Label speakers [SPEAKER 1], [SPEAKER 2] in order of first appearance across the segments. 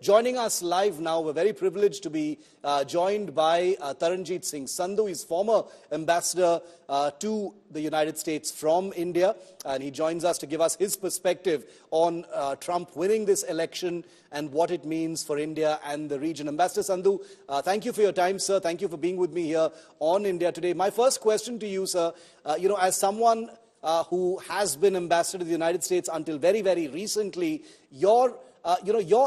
[SPEAKER 1] joining us live now. We're very privileged to be joined by Taranjit Singh Sandhu. He's former ambassador to the United States from India, and he joins us to give us his perspective on Trump winning this election and what it means for India and the region. Ambassador Sandhu, thank you for your time, sir. Thank you for being with me here on India Today. My first question to you, sir, as someone who has been ambassador to the United States until very, very recently, your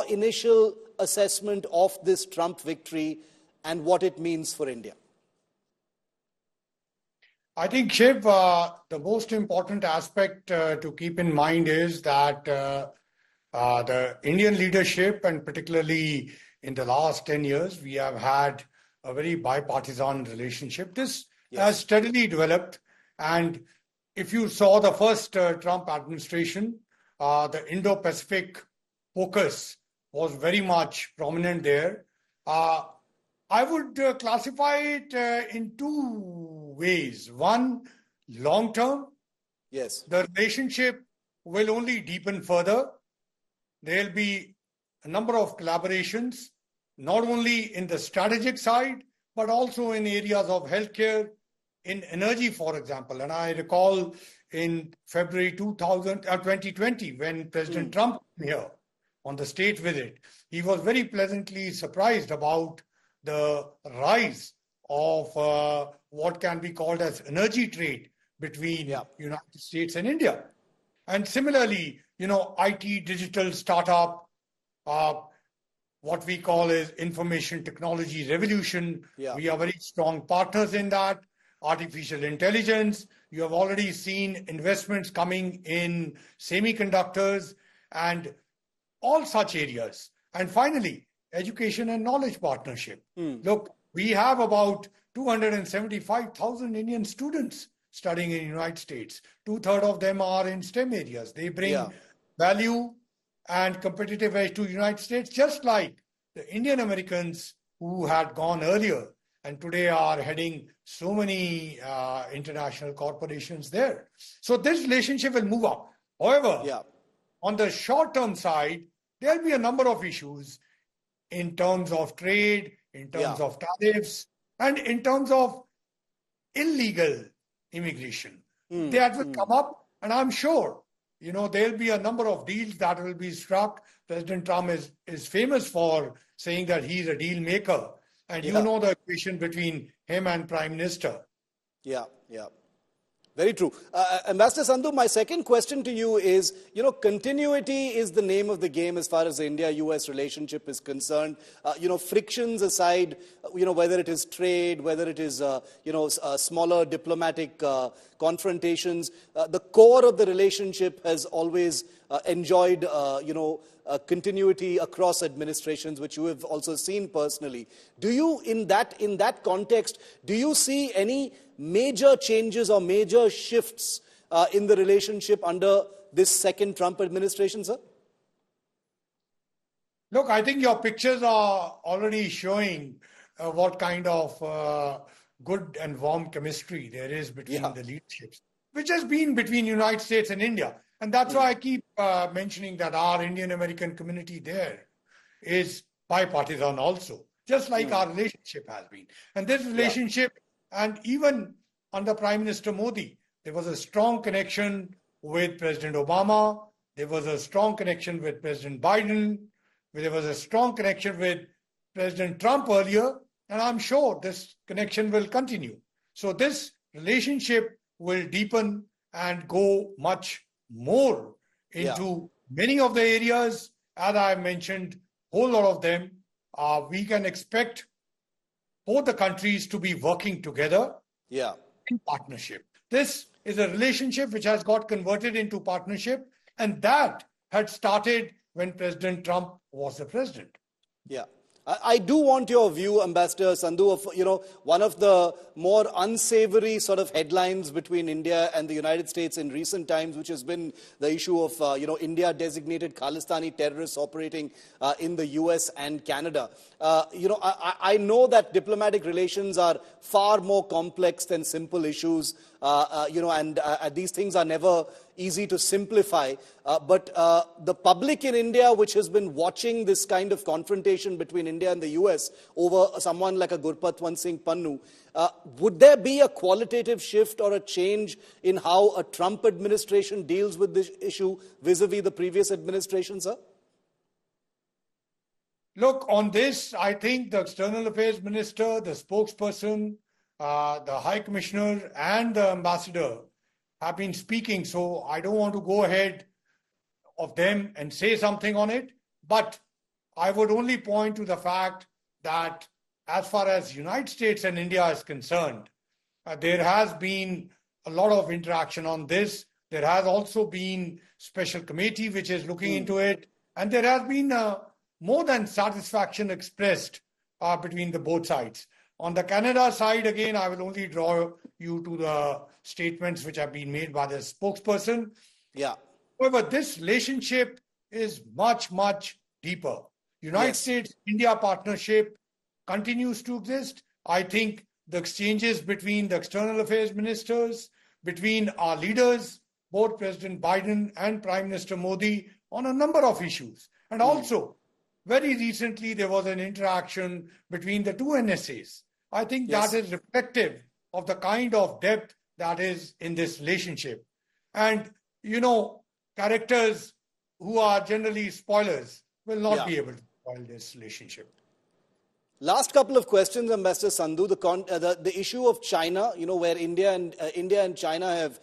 [SPEAKER 1] initial assessment of this Trump victory and what it means for India.
[SPEAKER 2] I think, Shiv, the most important aspect to keep in mind is that the Indian leadership, and particularly in the last 10 years, we have had a very bipartisan relationship. This has steadily developed, and if you saw the first Trump administration, the Indo-Pacific focus was very much prominent there. I would classify it in two ways. One, long-term.
[SPEAKER 1] Yes.
[SPEAKER 2] The relationship will only deepen further. There'll be a number of collaborations, not only in the strategic side, but also in areas of healthcare, in energy, for example. And I recall in February 2020, when President Trump came here on the state visit, he was very pleasantly surprised about the rise of what can be called as energy trade between United States and India. And similarly, IT, digital startup, what we call is information technology revolution. We are very strong partners in that. Artificial intelligence, you have already seen investments coming in semiconductors and all such areas. And finally, education and knowledge partnership. Look, we have about 275,000 Indian students studying in the United States. 2/3 of them are in STEM areas. They bring value and competitive edge to the United States, just like the Indian Americans who had gone earlier and today are heading so many international corporations there. So this relationship will move up. However, on the short-term side, there'll be a number of issues in terms of trade, in terms of tariffs, and in terms of illegal immigration. That will come up, and I'm sure, there'll be a number of deals that will be struck. President Trump is famous for saying that he's a deal maker. And you know the equation between him and Prime Minister.
[SPEAKER 1] Very true. Ambassador Sandhu, my second question to you is, continuity is the name of the game as far as the India-US relationship is concerned. Frictions aside, whether it is trade, whether it is, smaller diplomatic confrontations, the core of the relationship has always enjoyed, continuity across administrations, which you have also seen personally. Do you, in that context, do you see any major changes or major shifts in the relationship under this second Trump administration, sir?
[SPEAKER 2] Look, I think your pictures are already showing what kind of good and warm chemistry there is between the leaderships, which has been between United States and India. And that's why I keep mentioning that our Indian-American community there is bipartisan also, just like our relationship has been. And this relationship, and even under Prime Minister Modi, there was a strong connection with President Obama. There was a strong connection with President Biden. There was a strong connection with President Trump earlier. And I'm sure this connection will continue. So this relationship will deepen and go much more into many of the areas. As I mentioned, whole lot of them, we can expect both the countries to be working together in partnership. This is a relationship which has got converted into partnership, and that had started when President Trump was the president.
[SPEAKER 1] I do want your view, Ambassador Sandhu, of, one of the more unsavory sort of headlines between India and the United States in recent times, which has been the issue of, India designated Khalistani terrorists operating in the US and Canada. I know that diplomatic relations are far more complex than simple issues, and these things are never easy to simplify. But the public in India, which has been watching this kind of confrontation between India and the US over someone like a Gurpatwant Singh Pannu, would there be a qualitative shift or a change in how a Trump administration deals with this issue vis-a-vis the previous administration, sir?
[SPEAKER 2] Look, on this, I think the External Affairs Minister, the spokesperson, the High Commissioner and the Ambassador have been speaking. So I don't want to go ahead of them and say something on it. But I would only point to the fact that as far as United States and India is concerned, there has been a lot of interaction on this. There has also been special committee which is looking into it. And there has been more than satisfaction expressed between the both sides. On the Canada side, again, I will only draw you to the statements which have been made by the spokesperson.
[SPEAKER 1] Yeah.
[SPEAKER 2] However, this relationship is much, much deeper. United States-India partnership continues to exist. I think the exchanges between the external affairs ministers, between our leaders, both President Biden and Prime Minister Modi, on a number of issues. And also, very recently, there was an interaction between the two NSAs. I think that is reflective of the kind of depth that is in this relationship. And, you know, characters who are generally spoilers will not be able to spoil this relationship.
[SPEAKER 1] Last couple of questions, Ambassador Sandhu. The issue of China, you know, where India and China have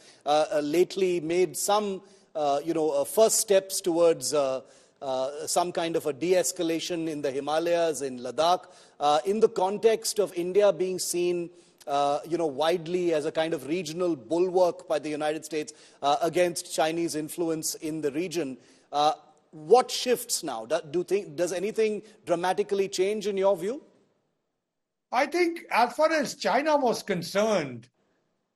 [SPEAKER 1] lately made some, first steps towards some kind of a de-escalation in the Himalayas, in Ladakh, in the context of India being seen, widely as a kind of regional bulwark by the United States against Chinese influence in the region. What shifts now? Does anything dramatically change in your view?
[SPEAKER 2] I think as far as China was concerned,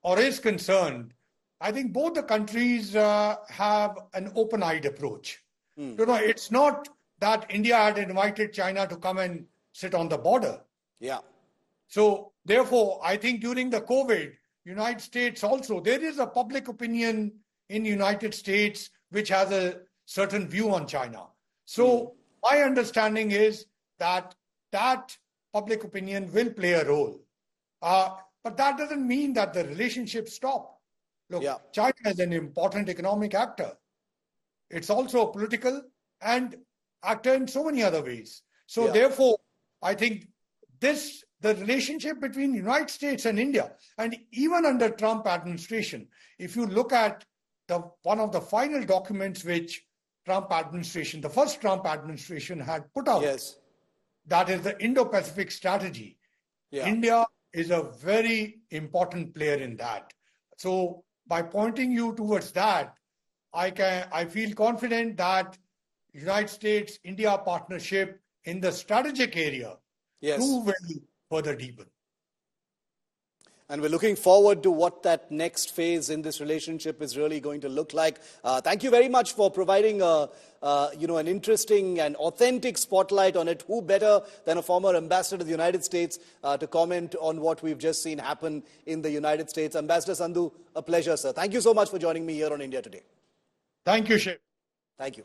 [SPEAKER 2] or is concerned, I think both the countries have an open-eyed approach. You know, it's not that India had invited China to come and sit on the border.
[SPEAKER 1] Yeah.
[SPEAKER 2] So therefore, I think during the COVID, United States also, there is a public opinion in the United States which has a certain view on China. So my understanding is that that public opinion will play a role. But that doesn't mean that the relationship stop. Look, China is an important economic actor. It's also a political and actor in so many other ways. So therefore, I think the relationship between the United States and India, and even under Trump administration, if you look at one of the final documents which the first Trump administration had put out, that is the Indo-Pacific strategy. India is a very important player in that. So by pointing you towards that, I feel confident that United States-India partnership in the strategic area too will further deepen.
[SPEAKER 1] And we're looking forward to what that next phase in this relationship is really going to look like. Thank you very much for providing an interesting and authentic spotlight on it. Who better than a former ambassador to the United States to comment on what we've just seen happen in the United States. Ambassador Sandhu, a pleasure, sir. Thank you so much for joining me here on India Today.
[SPEAKER 2] Thank you, Shiv.
[SPEAKER 1] Thank you.